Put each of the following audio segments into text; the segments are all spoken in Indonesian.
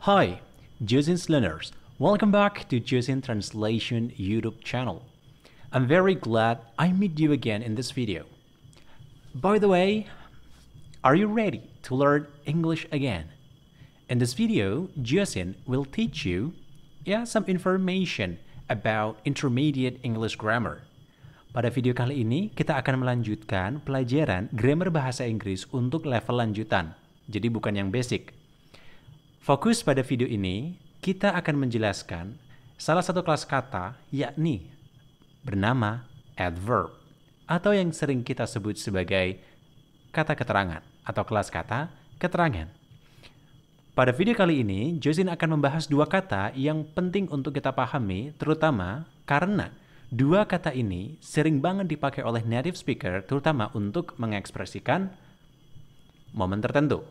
Hi, Josin's learners. Welcome back to Josin Translation YouTube channel. I'm very glad I meet you again in this video. By the way, are you ready to learn English again? In this video, Josin will teach you some information about intermediate English grammar. Pada video kali ini, kita akan melanjutkan pelajaran grammar bahasa Inggris untuk level lanjutan. Jadi bukan yang basic. Fokus pada video ini, kita akan menjelaskan salah satu kelas kata, yakni bernama adverb, atau yang sering kita sebut sebagai kata keterangan, atau kelas kata keterangan. Pada video kali ini, Josin akan membahas dua kata yang penting untuk kita pahami, terutama karena dua kata ini sering banget dipakai oleh native speaker, terutama untuk mengekspresikan momen tertentu.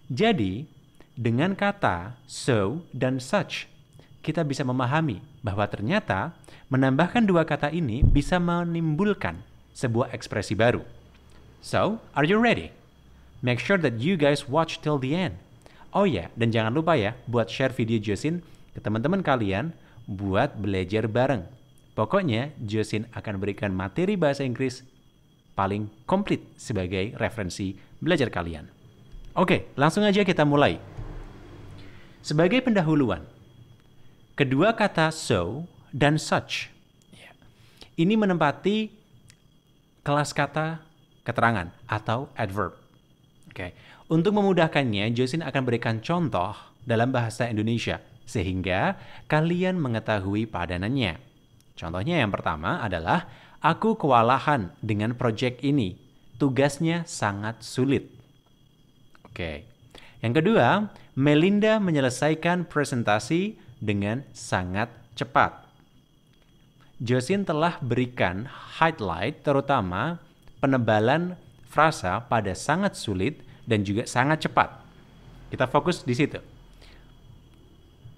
Jadi, dengan kata so dan such, kita bisa memahami bahwa ternyata menambahkan dua kata ini bisa menimbulkan sebuah ekspresi baru. So, are you ready? Make sure that you guys watch till the end. Oh ya, dan jangan lupa ya buat share video Josin ke teman-teman kalian buat belajar bareng. Pokoknya Josin akan berikan materi bahasa Inggris paling komplit sebagai referensi belajar kalian. Oke, langsung aja kita mulai. Sebagai pendahuluan, kedua kata so dan such ini menempati kelas kata keterangan atau adverb. Oke. Untuk memudahkannya, Josin akan berikan contoh dalam bahasa Indonesia sehingga kalian mengetahui padanannya. Contohnya yang pertama adalah aku kewalahan dengan proyek ini. Tugasnya sangat sulit. Oke. Yang kedua, Melinda menyelesaikan presentasi dengan sangat cepat. Josin telah berikan highlight terutama penebalan frasa pada sangat sulit dan juga sangat cepat. Kita fokus di situ.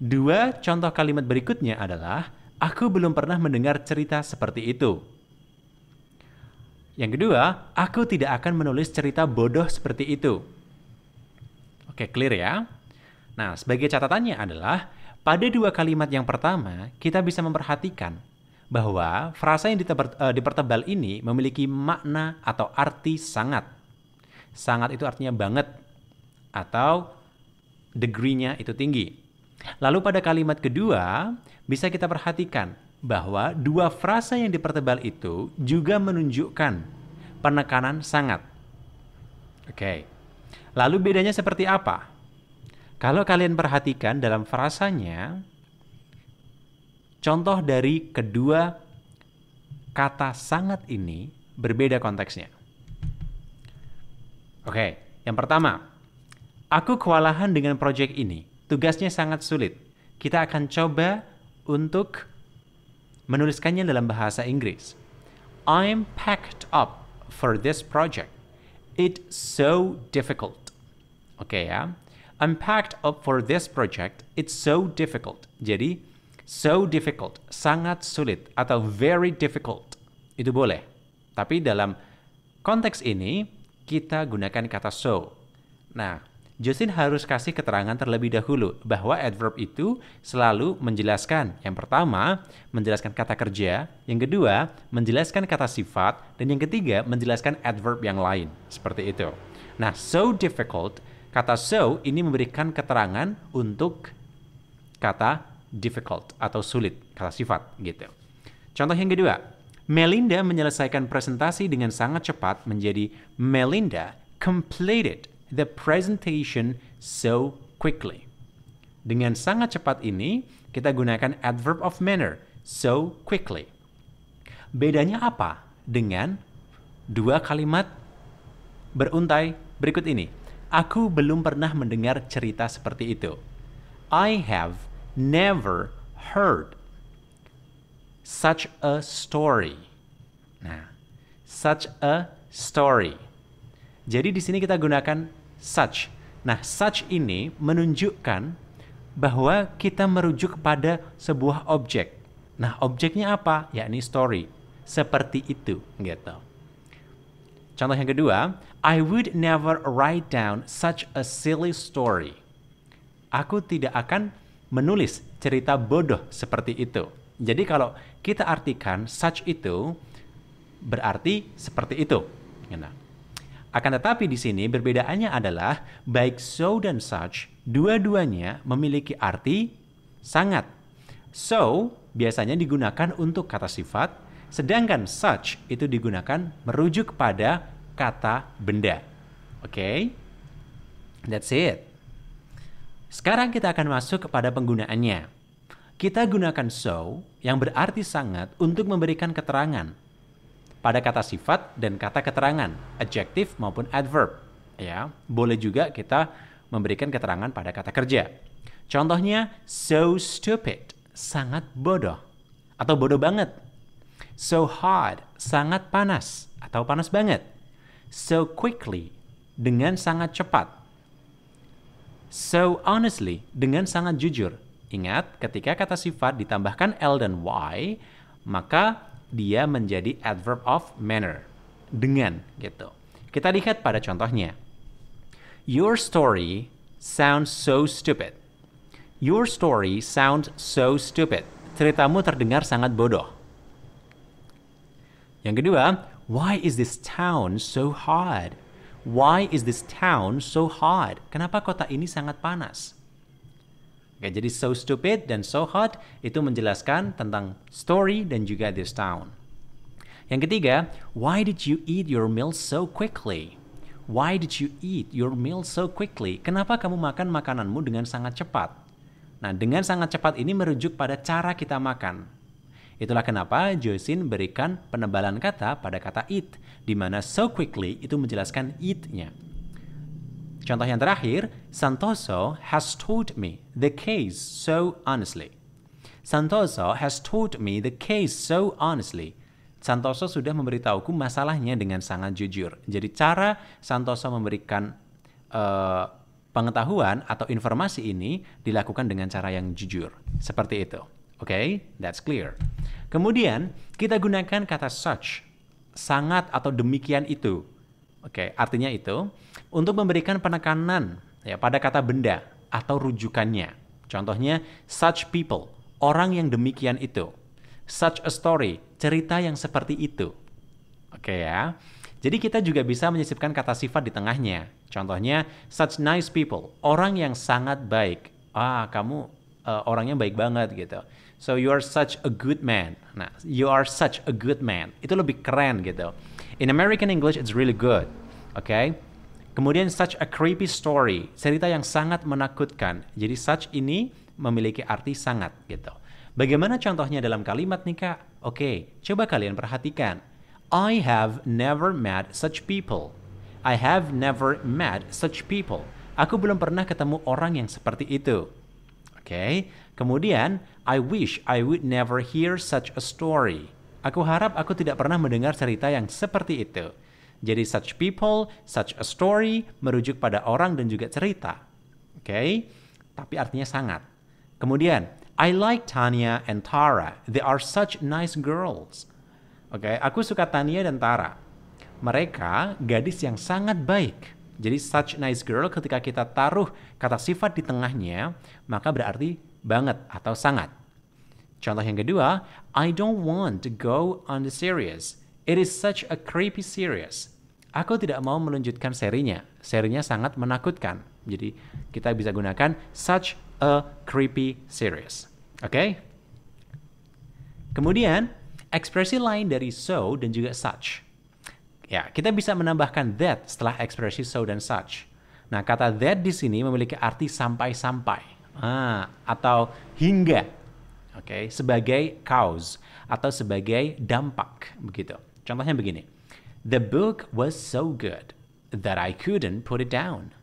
Dua contoh kalimat berikutnya adalah aku belum pernah mendengar cerita seperti itu. Yang kedua, aku tidak akan menulis cerita bodoh seperti itu. Oke, clear ya? Nah, sebagai catatannya adalah pada dua kalimat yang pertama, kita bisa memperhatikan bahwa frasa yang dipertebal ini memiliki makna atau arti sangat. Sangat itu artinya banget atau degree-nya itu tinggi. Lalu pada kalimat kedua, bisa kita perhatikan bahwa dua frasa yang dipertebal itu juga menunjukkan penekanan sangat. Oke. Lalu bedanya seperti apa? Kalau kalian perhatikan dalam frasanya, contoh dari kedua kata sangat ini berbeda konteksnya. Oke, yang pertama, aku kewalahan dengan proyek ini. Tugasnya sangat sulit. Kita akan coba untuk menuliskannya dalam bahasa Inggris. I'm packed up for this project. It's so difficult. Oke ya. I'm packed up for this project. It's so difficult. Jadi, so difficult, sangat sulit atau very difficult. Itu boleh. Tapi dalam konteks ini, kita gunakan kata so. Nah, Josin harus kasih keterangan terlebih dahulu bahwa adverb itu selalu menjelaskan. Yang pertama, menjelaskan kata kerja. Yang kedua, menjelaskan kata sifat. Dan yang ketiga, menjelaskan adverb yang lain. Seperti itu. Nah, so difficult, kata so ini memberikan keterangan untuk kata difficult atau sulit, kata sifat gitu. Contoh yang kedua, Melinda menyelesaikan presentasi dengan sangat cepat menjadi Melinda completed the presentation so quickly. Dengan sangat cepat ini, kita gunakan adverb of manner, so quickly. Bedanya apa dengan dua kalimat beruntai berikut ini? Aku belum pernah mendengar cerita seperti itu. I have never heard such a story. Nah, such a story. Jadi di sini kita gunakan such. Nah, such ini menunjukkan bahwa kita merujuk kepada sebuah objek. Nah, objeknya apa? Yakni story. Seperti itu, gitu. Contoh yang kedua, I would never write down such a silly story. Aku tidak akan menulis cerita bodoh seperti itu. Jadi kalau kita artikan such itu berarti seperti itu. Nah, akan tetapi di sini perbedaannya adalah baik so dan such dua-duanya memiliki arti sangat. So biasanya digunakan untuk kata sifat, sedangkan such itu digunakan merujuk kepada kata benda. Oke? That's it. Sekarang kita akan masuk kepada penggunaannya. Kita gunakan so yang berarti sangat untuk memberikan keterangan pada kata sifat dan kata keterangan, adjektif maupun adverb. Ya, boleh juga kita memberikan keterangan pada kata kerja. Contohnya, so stupid, sangat bodoh atau bodoh banget. So hot, sangat panas atau panas banget. So quickly, dengan sangat cepat. So honestly, dengan sangat jujur. Ingat, ketika kata sifat ditambahkan L dan Y, maka dia menjadi adverb of manner. Dengan, gitu. Kita lihat pada contohnya. Your story sounds so stupid. Your story sounds so stupid. Ceritamu terdengar sangat bodoh. Yang kedua, why is this town so hot? Why is this town so hot? Kenapa kota ini sangat panas? Oke, jadi so stupid dan so hot itu menjelaskan tentang story dan juga this town. Yang ketiga, why did you eat your meal so quickly? Why did you eat your meal so quickly? Kenapa kamu makan makananmu dengan sangat cepat? Nah, dengan sangat cepat ini merujuk pada cara kita makan. Itulah kenapa Joseon berikan penebalan kata pada kata eat, di mana so quickly itu menjelaskan eat-nya. Contoh yang terakhir, Santoso has told me the case so honestly. Santoso has told me the case so honestly. Santoso sudah memberitahuku masalahnya dengan sangat jujur. Jadi cara Santoso memberikan pengetahuan atau informasi ini dilakukan dengan cara yang jujur. Seperti itu. Oke, that's clear. Kemudian kita gunakan kata such, sangat atau demikian itu. Oke, artinya itu untuk memberikan penekanan ya pada kata benda atau rujukannya. Contohnya such people, orang yang demikian itu. Such a story, cerita yang seperti itu. Oke ya. Jadi kita juga bisa menyisipkan kata sifat di tengahnya. Contohnya such nice people, orang yang sangat baik. Kamu orangnya baik banget gitu. So you are such a good man. Nah, you are such a good man. Itu lebih keren gitu. In American English, it's really good. Okay? Kemudian such a creepy story. Cerita yang sangat menakutkan. Jadi such ini memiliki arti sangat gitu. Bagaimana contohnya dalam kalimat nih Kak? Oke, coba kalian perhatikan. I have never met such people. I have never met such people. Aku belum pernah ketemu orang yang seperti itu. Oke. Kemudian, I wish I would never hear such a story. Aku harap aku tidak pernah mendengar cerita yang seperti itu. Jadi such people, such a story merujuk pada orang dan juga cerita. Oke? Tapi artinya sangat. Kemudian, I like Tanya and Tara. They are such nice girls. Oke, aku suka Tania dan Tara. Mereka gadis yang sangat baik. Jadi such nice girl ketika kita taruh kata sifat di tengahnya, maka berarti banget atau sangat. Contoh yang kedua, I don't want to go on the series. It is such a creepy series. Aku tidak mau melanjutkan serinya. Serinya sangat menakutkan. Jadi kita bisa gunakan such a creepy series. Oke? Kemudian, ekspresi lain dari so dan juga such. Ya, kita bisa menambahkan that setelah ekspresi so dan such. Nah, kata that di sini memiliki arti sampai-sampai. Atau hingga. Oke, sebagai cause atau sebagai dampak begitu. Contohnya begini. The book was so good that I couldn't put it down.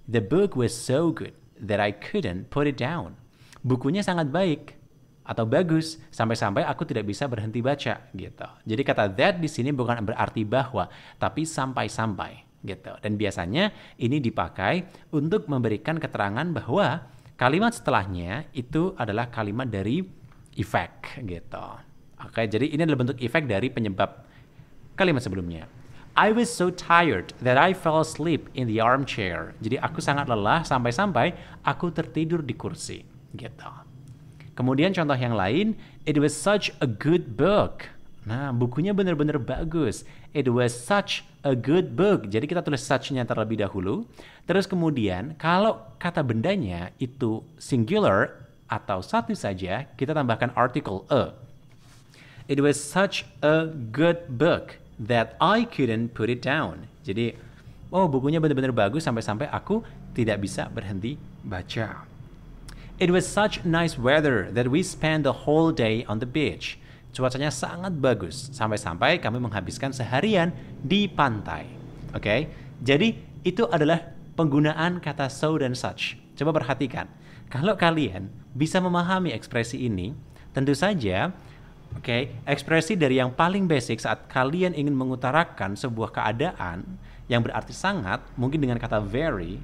The book was so good that I couldn't put it down. Bukunya sangat baik atau bagus sampai-sampai aku tidak bisa berhenti baca gitu. Jadi kata that di sini bukan berarti bahwa, tapi sampai-sampai gitu. Dan biasanya ini dipakai untuk memberikan keterangan bahwa kalimat setelahnya itu adalah kalimat dari efek gitu. Oke, jadi ini adalah bentuk efek dari penyebab kalimat sebelumnya. I was so tired that I fell asleep in the armchair. Jadi aku sangat lelah sampai-sampai aku tertidur di kursi. Gitu. Kemudian contoh yang lain, it was such a good book. Nah, bukunya benar-benar bagus. It was such a good book. Jadi kita tulis such-nya terlebih dahulu. Terus kemudian kalau kata bendanya itu singular atau satu saja, kita tambahkan article a. It was such a good book that I couldn't put it down. Jadi, oh bukunya benar-benar bagus sampai-sampai aku tidak bisa berhenti baca. It was such nice weather that we spent the whole day on the beach. Cuacanya sangat bagus sampai-sampai kami menghabiskan seharian di pantai. Oke? Jadi, itu adalah penggunaan kata so dan such. Coba perhatikan. Kalau kalian bisa memahami ekspresi ini, tentu saja ekspresi dari yang paling basic saat kalian ingin mengutarakan sebuah keadaan yang berarti sangat, mungkin dengan kata very,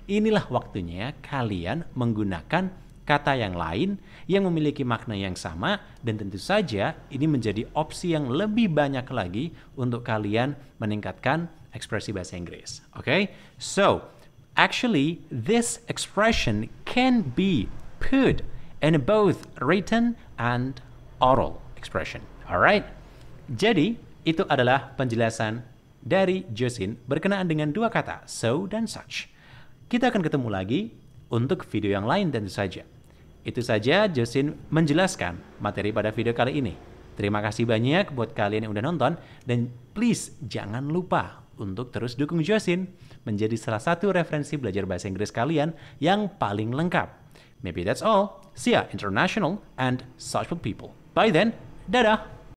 inilah waktunya kalian menggunakan kata yang lain yang memiliki makna yang sama, dan tentu saja ini menjadi opsi yang lebih banyak lagi untuk kalian meningkatkan ekspresi bahasa Inggris. So, actually, this expression can be put in both written and oral expression. Alright? Jadi, itu adalah penjelasan dari Joseon berkenaan dengan dua kata, so dan such. Kita akan ketemu lagi untuk video yang lain tentu saja. Itu saja Joseon menjelaskan materi pada video kali ini. Terima kasih banyak buat kalian yang udah nonton, dan please jangan lupa untuk terus dukung Joseon menjadi salah satu referensi belajar bahasa Inggris kalian yang paling lengkap. Maybe that's all. See ya, international and social people. Bye then. Dadah!